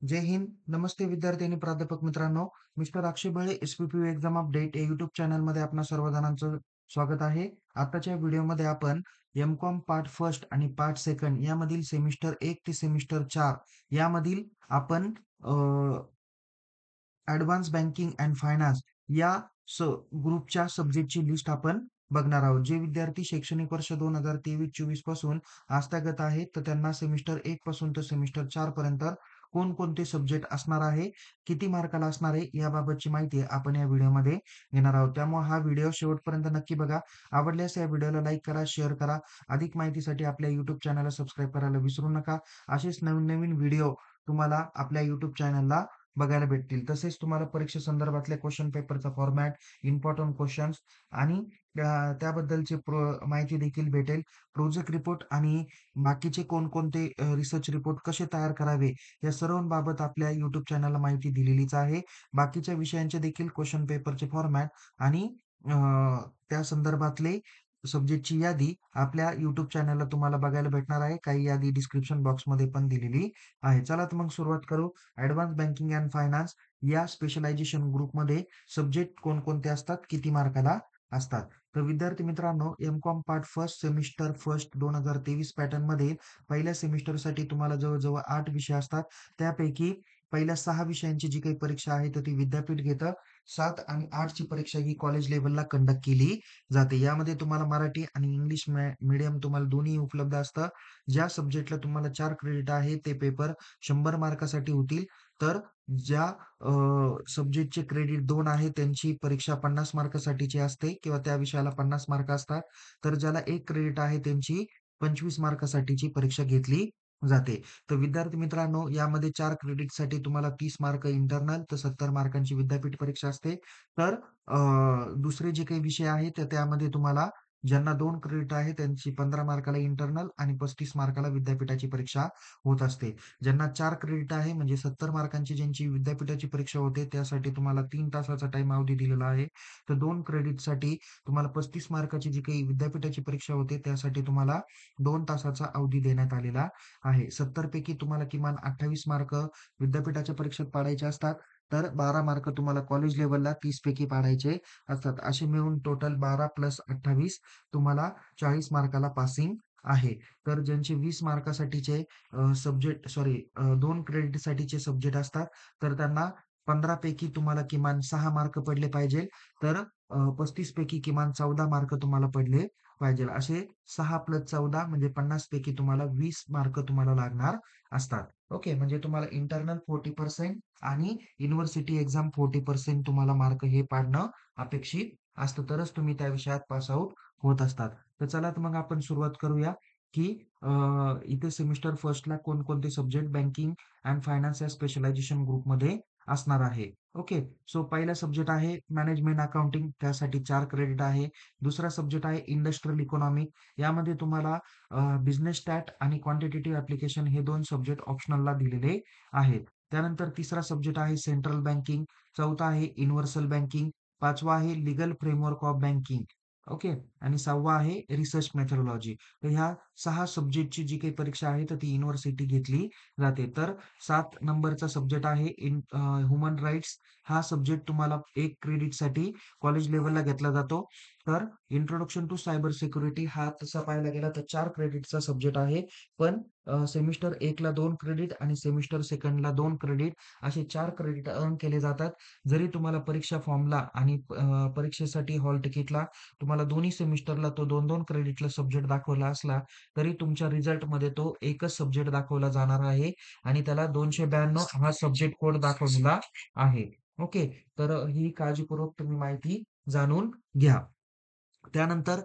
जय हिंद. नमस्ते विद्यार्थी आणि प्राध्यापक मित्रांनो. मिस्टर अक्षय बळे एस-पी-पी-यू एक्झाम अपडेट या यूट्यूब चॅनलमध्ये आपणा सर्व जणांचं स्वागत आहे. आताच्या व्हिडिओमध्ये आपण एम-कॉम पार्ट फर्स्ट आणि पार्ट सेकंड यामधील सेमिस्टर 1 ते सेमिस्टर 4 यामधील आपण ॲडव्हान्स बँकिंग अँड फायनान्स या स ग्रुपच्या सब्जेक्टची लिस्ट आपण बघणार आहोत. जे विद्यार्थी शैक्षणिक वर्ष 2023-24 पासून आस्थागत आहेत, तर त्यांना सेमिस्टर 1 पासून तर सेमिस्टर 4 पर्यंत कोणकोणते सब्जेक्ट असणार आहे, किती मार्काला असणार आहे, याबाबतची माहिती आपण या व्हिडिओमध्ये घेणार आहोत. त्यामुळे हा व्हिडिओ शेवटपर्यंत नक्की बघा. आवडल्यास या व्हिडिओला लाईक करा, शेअर करा. अधिक माहितीसाठी आपल्या YouTube चॅनलला सबस्क्राईब करायला विसरू नका. असेच नवीन-नवीन व्हिडिओ तुम्हाला आपल्या YouTube चॅनलला बघायला भेटतील. तसेच तुम्हाला परीक्षेसंदर्भातल्या क्वेश्चन पेपरचा फॉर्मॅट, इम्पोर्टंट क्वेशन्स आणि त्याबद्दलची माहिती देखील भेटेल. प्रोजेक्ट रिपोर्ट आणि बाकीचे कोणकोणते रिसर्च रिपोर्ट कसे तयार करावे, या सर्वांबाबत आपल्या YouTube चॅनलला माहिती दिलेलीच आहे. बाकीच्या विषयांचे देखील क्वेश्चन पेपरचे फॉर्मॅट आणि अ, त्या संदर्भातले सब्जेक्टची यादी आपल्या YouTube चॅनलला तुम्हाला बघायला भेटणार आहे. काही यादी डिस्क्रिप्शन बॉक्समध्ये पण दिलेली आहे. चला तर मग सुरुवात करू. ॲडव्हान्स बँकिंग अँड फायनान्स या स्पेशलायझेशन ग्रुपमध्ये सब्जेक्ट कोणकोणते असतात, किती मार्काला असतात? तर विद्यार्थी मित्रांनो, M.Com part first semester first 2023 पॅटर्नमध्ये पहिल्या सेमिस्टरसाठी तुम्हाला जवळ-जवळ 8 विषय असतात. त्यापैकी पहिल्या 6 विषयांची जी काही परीक्षा आहे, तर ती विद्यापीठ घेतं. 7 आणि 8 ची परीक्षा ही कॉलेज लेव्हलला कंडक्ट केली जाते. यामध्ये तुम्हाला मराठी आणि इंग्लिश मीडियम तुम्हाला दोन्ही उपलब्ध असतं. ज्या सब्जेक्टला तुम्हाला 4 क्रेडिट आहे, ते पेपर 100 मार्कासाठी होतील. तर ज्या सब्जेक्टचे क्रेडिट 2 आहे, त्यांची परीक्षा 50 मार्कासाठीची असते किंवा त्या विषयाला 50 मार्क असतात. तर ज्याला 1 क्रेडिट आहे, त्यांची 25 मार्कासाठीची परीक्षा घेतली जाते. तर विद्यार्थी मित्रांनो, यामध्ये 4 क्रेडिटसाठी तुम्हाला 30 मार्क इंटरनल, तर 70 मार्कांची विद्यापीठ परीक्षा असते. तर दुसरे जे काही विषय आहेत, तर त्यामध्ये तुम्हाला ज्यांना 2 क्रेडिट आहे, त्यांची 15 मार्काला इंटरनल आणि 35 मार्काला विद्यापीठाची परीक्षा होत असते. ज्यांना 4 क्रेडिट आहे, म्हणजे 70 मार्कांची ज्यांची विद्यापीठाची परीक्षा होते, त्यासाठी तुम्हाला 3 तासाचा टाईम अवधी दिलेला आहे. तर 2 क्रेडिटसाठी तुम्हाला 35 मार्काची जी काही विद्यापीठाची परीक्षा होते, त्यासाठी तुम्हाला 2 तासाचा अवधी देण्यात आलेला आहे. 70 पैकी तुम्हाला किमान 28 मार्क विद्यापीठाच्या परीक्षेत पाडायचे असतात. तर 12 मार्क तुम्हाला कॉलेज लेव्हलला 30 पैकी पाडायचे असतात. असे मिळून टोटल 12 प्लस 28 तुम्हाला 40 मार्काला पासिंग आहे. तर ज्यांचे 20 मार्कासाठीचे सब्जेक्ट सॉरी 2 क्रेडिटसाठीचे सब्जेक्ट असतात, तर त्यांना 15 पैकी तुम्हाला किमान 6 मार्क पडले पाहिजे. तर 35 पैकी किमान 14 मार्क तुम्हाला पडले पाहिजे. असे 6 प्लस 14 म्हणजे 50 पैकी तुम्हाला 20 मार्क तुम्हाला लागणार असतात. ओके. म्हणजे तुम्हाला इंटरनल 40% आणि युनिव्हर्सिटी एक्झाम 40% तुम्हाला मार्क हे पाडणं अपेक्षित असतं. तरच तुम्ही त्या विषयात पास आउट होत असतात. तर चला तर मग आपण सुरुवात करूया, की इथे सेमिस्टर फर्स्टला कोणकोणते सब्जेक्ट बँकिंग अँड फायनान्स या स्पेशलायझेशन ग्रुपमध्ये असणार आहे. ओके. सो पहिला सब्जेक्ट आहे मॅनेजमेंट अकाउंटिंग, त्यासाठी 4 क्रेडिट आहे. दुसरा सब्जेक्ट आहे इंडस्ट्रियल इकॉनॉमिक, यामध्ये तुम्हाला बिझनेस स्टॅट आणि क्वांटिटेटिव्ह ॲप्लिकेशन हे 2 सब्जेक्ट ऑप्शनलला दिलेले आहेत. त्यानंतर तिसरा सब्जेक्ट आहे सेंट्रल बँकिंग, चौथा आहे युनिव्हर्सल बँकिंग, पाचवा आहे legal framework of banking. Okay. आणि 6वा आहे रिसर्च मेथोडॉलॉजी. तर ह्या 6 सब्जेक्टची जी काही परीक्षा आहे, तर ती युनिव्हर्सिटी घेतली जाते. तर 7 नंबरचा सब्जेक्ट आहे ह्युमन राइट्स. हा सब्जेक्ट तुम्हाला 1 क्रेडिटसाठी कॉलेज लेव्हलला घेतला जातो. तर इंट्रोडक्शन टू सायबर सिक्युरिटी हा तसा पाहायला गेला तर 4 क्रेडिटचा सब्जेक्ट आहे. पण सेमिस्टर 1ला 2 क्रेडिट आणि सेमिस्टर 2ला 2 क्रेडिट असे 4 क्रेडिट अर्न केले जातात. जरी तुम्हाला परीक्षा फॉर्मला आणि परीक्षेसाठी हॉल तिकीटला तुम्हाला दोन्ही सेमिस्टरला तो 2-2 क्रेडिटला सब्जेक्ट दाखवला असला, तरी तुमच्या रिझल्टमध्ये तो एकच सब्जेक्ट दाखवला जाणार आहे आणि त्याला 292 हा सब्जेक्ट कोड दाखवलेला आहे. ओके. तर ही काळजीपूर्वक तुम्ही माहिती जाणून घ्या. त्यानंतर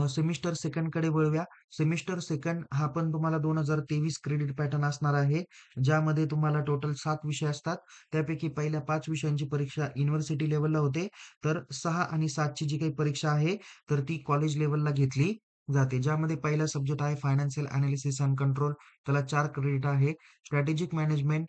सेमिस्टर सेकंडकडे वळूया. सेमिस्टर सेकंड हा पण तुम्हाला 2023 क्रेडिट पॅटर्न असणार आहे. ज्यामध्ये तुम्हाला टोटल 7 विषय असतात. त्यापैकी पहिल्या 5 विषयांची परीक्षा युनिव्हर्सिटी लेव्हलला होते. तर 6 आणि 7 ची जी काही परीक्षा आहे, तर ती कॉलेज लेव्हलला घेतली जाते. ज्यामध्ये पहिला सब्जेक्ट आहे फायनान्शियल एनालिसिस एंड कंट्रोल, त्याला 4 क्रेडिट आहे. स्ट्रॅटेजिक मॅनेजमेंट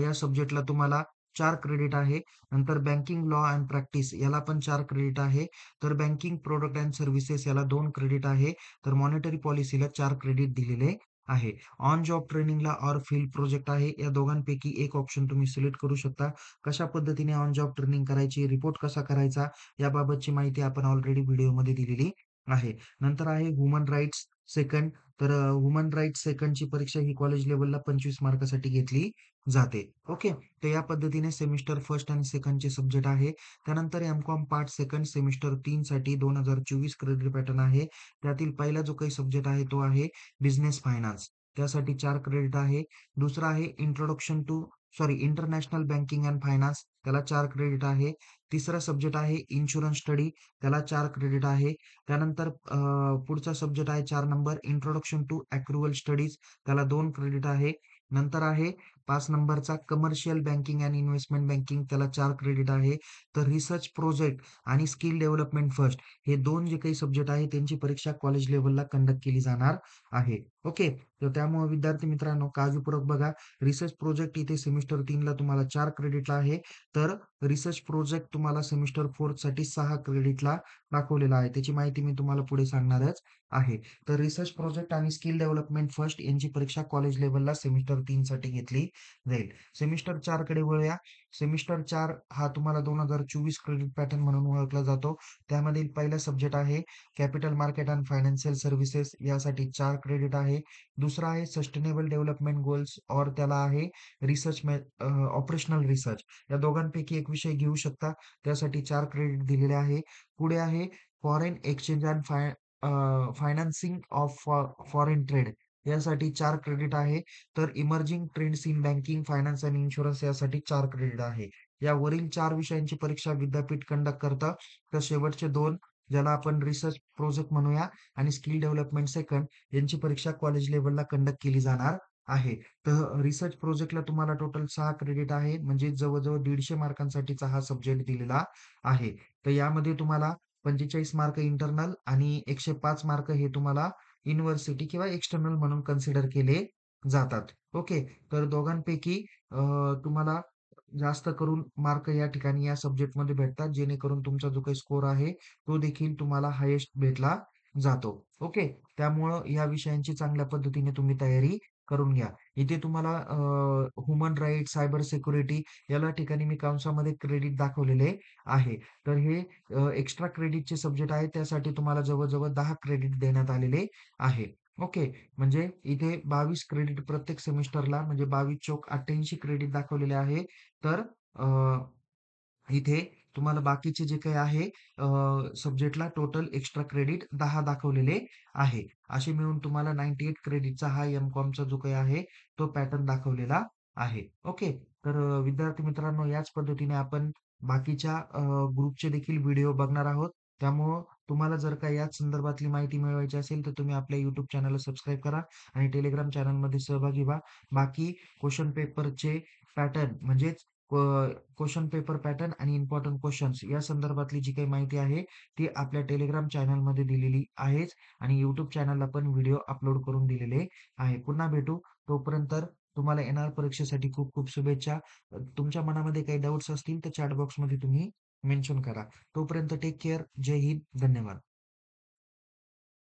या सब्जेक्टला तुम्हाला 4 क्रेडिट आहे. नंतर बँकिंग लॉ अँड प्रॅक्टिस याला पण 4 क्रेडिट आहे. तर बँकिंग प्रॉडक्ट अँड सर्व्हिसेस याला 2 क्रेडिट आहे. तर मॉनिटरी पॉलिसीला 4 क्रेडिट दिलेले आहे. ऑन जॉब ट्रेनिंगला और फील्ड प्रोजेक्ट आहे. या दोघांपैकी एक ऑप्शन तुम्ही सिलेक्ट करू शकता. कशा पद्धतीने ऑन जॉब ट्रेनिंग करायची, रिपोर्ट कसा करायचा, याबाबतची माहिती आपण ऑलरेडी व्हिडिओमध्ये दिलेली आहे. नंतर आहे ह्युमन राइट्स सेकंड. तर ह्युमन राइट्स सेकंडची परीक्षा ही कॉलेज लेव्हलला 25 मार्कासाठी घेतली जाते. ओके. तर या पद्धतीने सेमिस्टर फर्स्ट आणि सेकंडचे सब्जेक्ट आहे. त्यानंतर एम-कॉम पार्ट सेकंड सेमिस्टर 3 साठी 2024 क्रेडिट पॅटर्न आहे. त्यातील पहिला जो काही सब्जेक्ट आहे तो आहे बिझनेस फायनान्स. त्यासाठी 4 क्रेडिट आहे. दुसरा आहे इंटरनॅशनल बँकिंग अँड फायनान्स, त्याला 4 क्रेडिट आहे. तिसरा सब्जेक्ट आहे इन्शुरन्स स्टडी, त्याला 4 क्रेडिट आहे. त्यानंतर पुढचा सब्जेक्ट आहे 4 नंबर इंट्रोडक्शन टू ॲक्रुअल स्टडीज, त्याला 2 क्रेडिट आहे. नंतर आहे 5 नंबरचा commercial banking and investment banking, त्याला 4 क्रेडिट आहे. तर रिसर्च प्रोजेक्ट आणि स्किल डेव्हलपमेंट फर्स्ट, हे 2 जे काही सब्जेक्ट आहे त्यांची परीक्षा कॉलेज लेव्हलला कंडक्ट केली जाणार आहे. ओके. तर त्यामुळे विद्यार्थी मित्रांनो काळजीपूर्वक बघा. रिसर्च प्रोजेक्ट इथे सेमिस्टर 3ला तुम्हाला 4 क्रेडिटला आहे. तर रिसर्च प्रोजेक्ट तुम्हाला सेमिस्टर 4साठी 6 क्रेडिटला दाखवलेला आहे. त्याची माहिती मी तुम्हाला पुढे सांगणारच आहे. तर रिसर्च प्रोजेक्ट आणि स्किल डेव्हलपमेंट फर्स्ट यांची परीक्षा कॉलेज लेव्हलला सेमिस्टर 3साठी घेतली जाईल. सेमिस्टर 4 कडे वळूया. सेमिस्टर 4 हा तुम्हाला 2024 क्रेडिट पॅटर्न म्हणून ओळखला जातो. त्यामधील पहिला सब्जेक्ट आहे capital market and financial services, यासाठी 4 क्रेडिट आहे. दुसरा आहे सस्टेनेबल डेव्हलपमेंट गोल्स और त्याला आहे ऑपरेशनल रिसर्च. या दोघांपैकी एक विषय घेऊ शकता. त्यासाठी 4 क्रेडिट दिलेले आहे. पुढे आहे foreign exchange and financing of foreign trade, यासाठी 4 क्रेडिट आहे. तर emerging trends in banking, finance आणि इन्शुरन्स यासाठी 4 क्रेडिट आहे. या वरील 4 विषयांची परीक्षा विद्यापीठ कंडक्ट करतं. तर शेवटचे 2, ज्याला आपण रिसर्च प्रोजेक्ट म्हणूया आणि स्किल डेव्हलपमेंट सेकंड, यांची परीक्षा कॉलेज लेव्हलला कंडक्ट केली जाणार आहे. तर रिसर्च प्रोजेक्टला तुम्हाला टोटल 6 क्रेडिट आहे. म्हणजे जवळ-जवळ 150 मार्कांसाठीचा हा सब्जेक्ट दिलेला आहे. तर यामध्ये तुम्हाला 45 मार्क इंटरनल आणि 105 मार्क हे तुम्हाला युनिव्हर्सिटी किंवा एक्सटर्नल म्हणून कन्सिडर केले जातात. ओके. तर दोघांपैकी तुम्हाला जास्त करून मार्क या ठिकाणी या सब्जेक्टमध्ये भेटतात, जेणेकरून तुमचा जो काही स्कोर आहे, तो देखील तुम्हाला हायेस्ट भेटला जातो. ओके. त्यामुळं या विषयांची चांगल्या पद्धतीने तुम्ही तयारी करून घ्या. इथे तुम्हाला ह्युमन राइट्स, सायबर सिक्युरिटी याला ठिकाणी मी कंसामध्ये क्रेडिट दाखवलेले आहे. तर हे एक्स्ट्रा क्रेडिटचे सब्जेक्ट आहेत. त्यासाठी तुम्हाला जवळ-जवळ 10 क्रेडिट देण्यात आलेले आहे. ओके. म्हणजे इथे 22 क्रेडिट प्रत्येक सेमिस्टरला, म्हणजे 22 चोक 88 क्रेडिट दाखवलेले आहे. तर अ, इथे तुम्हाला बाकीचे जे काही आहे सब्जेक्टला टोटल एक्स्ट्रा क्रेडिट 10 दाखवलेले आहे. असे मिळून तुम्हाला 98 क्रेडिटचा हा एम-कॉमचा जो काही आहे, तो पॅटर्न दाखवलेला आहे. ओके. तर विद्यार्थी मित्रांनो याच पद्धतीने आपण बाकीच्या ग्रुपचे देखील व्हिडिओ बघणार आहोत. त्यामुळं तुम्हाला जर का याच संदर्भातली माहिती मिळवायची असेल, तर तुम्ही आपल्या YouTube चॅनलला सबस्क्राईब करा आणि Telegram चॅनलमध्ये सहभागी व्हा. बाकी क्वेशन पेपरचे पॅटर्न म्हणजेच क्वेशन पेपर पॅटर्न आणि इम्पोर्टंट क्वेशन्स या संदर्भातली जी काही माहिती आहे, ती आपल्या Telegram चॅनलमध्ये दिलेली आहेच आणि YouTube चॅनलला पण व्हिडिओ अपलोड करून दिलेले आहे. पुन्हा भेटू. तोपर्यंत तुम्हाला येणाऱ्या परीक्षेसाठी खूप खूप शुभेच्छा. तुमच्या मनामध्ये काही डाउट्स असतील तर चॅट बॉक्समध्ये तुम्ही मेन्शन करा. तोपर्यंत टेक केअर. जय हिंद. धन्यवाद.